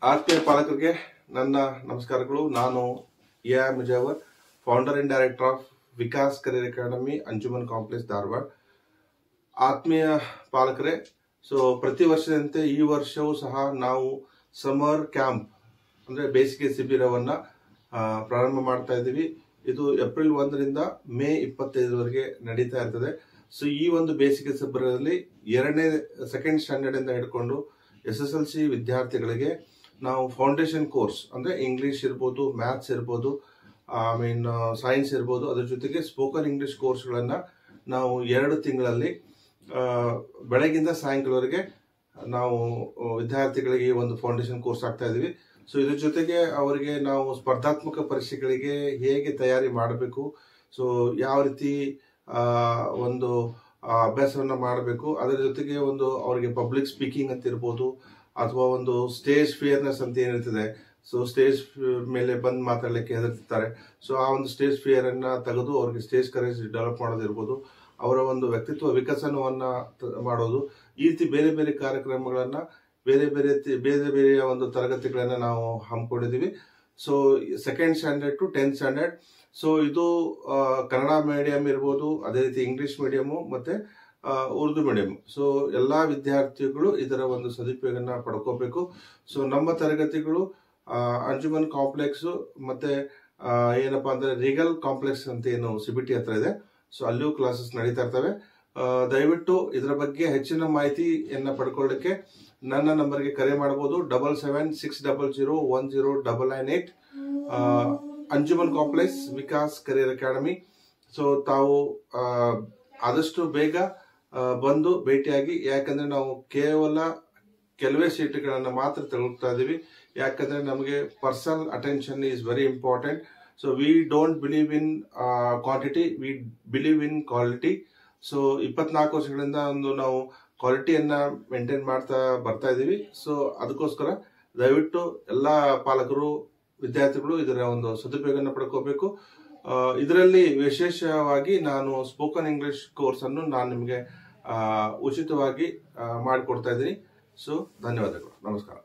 ಆತ್ಮೀಯ ಪಾಲಕರಿಗೆ ನನ್ನ ನಮಸ್ಕಾರಗಳು. ನಾನು A Mujawar, founder and director of Vikas career academy, Anjuman complex, Dharwad. ಆತ್ಮೀಯ ಪಾಲಕರೇ, ಪ್ರತಿ ವರ್ಷದಂತೆ ಈ ವರ್ಷವೂ ಸಹ ನಾವು ಸಮರ್ ಕ್ಯಾಂಪ್ ಅಂದ್ರೆ ಬೇಸಿಗೆ ಶಿಬಿರವನ್ನ ಪ್ರಾರಂಭ ಮಾಡ್ತಾ ಇದ್ದೀವಿ. ಇದು ಏಪ್ರಿಲ್ 1ರಿಂದ ಮೇ 25ರವರೆಗೆ ನಡೀತಾ ಇರ್ತದೆ. ಈ ಒಂದು ಬೇಸಿಗೆ ಶಿಬಿರದಲ್ಲಿ ಸೆಕೆಂಡ್ ಸ್ಟ್ಯಾಂಡರ್ಡ್ ಇಂದ ಹಿಡ್ಕೊಂಡು SSLC ವಿದ್ಯಾರ್ಥಿಗಳಿಗೆ ನಾವು ಫೌಂಡೇಶನ್ ಕೋರ್ಸ್ ಅಂದ್ರೆ ಇಂಗ್ಲಿಷ್ ಇರ್ಬೋದು, ಮ್ಯಾಥ್ಸ್ ಇರ್ಬೋದು, ಸೈನ್ಸ್ ಇರ್ಬೋದು, ಅದ್ರ ಜೊತೆಗೆ ಸ್ಪೋಕನ್ ಇಂಗ್ಲಿಷ್ ಕೋರ್ಸ್ಗಳನ್ನ ನಾವು 2 ತಿಂಗಳಲ್ಲಿ ಬೆಳಗಿಂದ ಸಾಯಂಕಾಲವರೆಗೆ ನಾವು ವಿದ್ಯಾರ್ಥಿಗಳಿಗೆ ಈ ಒಂದು ಫೌಂಡೇಶನ್ ಕೋರ್ಸ್ ಆಗ್ತಾ ಇದೀವಿ. ಇದ್ರ ಜೊತೆಗೆ ಅವರಿಗೆ ನಾವು ಸ್ಪರ್ಧಾತ್ಮಕ ಪರೀಕ್ಷೆಗಳಿಗೆ ಹೇಗೆ ತಯಾರಿ ಮಾಡಬೇಕು, ಯಾವ ರೀತಿ ಒಂದು ಅಭ್ಯಾಸವನ್ನ ಮಾಡಬೇಕು, ಅದರ ಜೊತೆಗೆ ಅವರಿಗೆ ಪಬ್ಲಿಕ್ ಸ್ಪೀಕಿಂಗ್ ಅಂತ ಇರ್ಬೋದು, ಅಥವಾ ಒಂದು ಸ್ಟೇಜ್ ಫಿಯರ್ನೆಸ್ ಅಂತ ಏನಿರ್ತದೆ, ಸ್ಟೇಜ್ ಮೇಲೆ ಬಂದು ಮಾತಾಡ್ಲಿಕ್ಕೆ ಹೆದರ್ತಿರ್ತಾರೆ. ಆ ಒಂದು ಸ್ಟೇಜ್ ಫಿಯರ್ ಅನ್ನ ತೆಗೆದು ಅವ್ರಿಗೆ ಸ್ಟೇಜ್ ಕರೇಜ್ ಡೆವಲಪ್ ಮಾಡೋದಿರ್ಬೋದು, ಅವರ ಒಂದು ವ್ಯಕ್ತಿತ್ವ ವಿಕಸನವನ್ನ ಮಾಡೋದು, ಈ ರೀತಿ ಬೇರೆ ಬೇರೆ ಕಾರ್ಯಕ್ರಮಗಳನ್ನ ಬೇರೆ ಬೇರೆ ಒಂದು ತರಗತಿಗಳನ್ನ ನಾವು ಹಮ್ಮಿಕೊಂಡಿದೀವಿ. Second standard to 10th standard. ಇದು ಕನ್ನಡ ಮೀಡಿಯಂ ಇರ್ಬೋದು, ಅದೇ ರೀತಿ ಇಂಗ್ಲಿಷ್ ಮೀಡಿಯಂ ಮತ್ತೆ ಉರ್ದು ಮೀಡಿಯಂ. ಎಲ್ಲಾ ವಿದ್ಯಾರ್ಥಿಗಳು ಇದರ ಒಂದು ಸದುಪಯೋಗನ ಪಡ್ಕೋಬೇಕು. ನಮ್ಮ ತರಗತಿಗಳು ಅಂಜುಮನ್ ಕಾಂಪ್ಲೆಕ್ಸ್ ಮತ್ತೆ ಏನಪ್ಪಾ ಅಂದ್ರೆ ರೀಗಲ್ ಕಾಂಪ್ಲೆಕ್ಸ್ ಅಂತ ಏನು CBT ಹತ್ರ ಇದೆ, ಅಲ್ಲಿಯೂ ಕ್ಲಾಸಸ್ ನಡೀತಾ ಇರ್ತವೆ. ದಯವಿಟ್ಟು ಇದರ ಬಗ್ಗೆ ಹೆಚ್ಚಿನ ಮಾಹಿತಿಯನ್ನ ಪಡ್ಕೊಳ್ಳಿಕ್ಕೆ ನನ್ನ ನಂಬರ್ಗೆ ಕರೆ ಮಾಡಬಹುದು. 7760010998. Anjuman complex Vikas career academy. ತಾವು ಆದಷ್ಟು ಬೇಗ ಬಂದು ಭೇಟಿಯಾಗಿ, ಯಾಕಂದ್ರೆ ನಾವು ಕೇವಲ ಕೆಲವೇ ಸೀಟ್ಗಳನ್ನ ಮಾತ್ರ ತಗೊಳ್ತಾ ಇದೀವಿ. ಯಾಕಂದ್ರೆ ನಮಗೆ personal attention is very important. We don't believe in quantity, we believe in quality. 24 ವರ್ಷಗಳಿಂದ ನಾವು ಕ್ವಾಲಿಟಿಯನ್ನ ಮೇಂಟೈನ್ ಮಾಡ್ತಾ ಬರ್ತಾ ಇದೀವಿ. ಅದಕ್ಕೋಸ್ಕರ ದಯವಿಟ್ಟು ಎಲ್ಲಾ ಪಾಲಕರು, ವಿದ್ಯಾರ್ಥಿಗಳು ಇದರ ಒಂದು ಸದುಪಯೋಗನ ಪಡ್ಕೋಬೇಕು. ಇದರಲ್ಲಿ ವಿಶೇಷವಾಗಿ ನಾನು ಸ್ಪೋಕನ್ ಇಂಗ್ಲಿಷ್ ಕೋರ್ಸ್ ಅನ್ನು ನಾನು ನಿಮಗೆ ಉಚಿತವಾಗಿ ಮಾಡಿಕೊಡ್ತಾ ಇದ್ದೀನಿ. ಧನ್ಯವಾದಗಳು. ನಮಸ್ಕಾರ.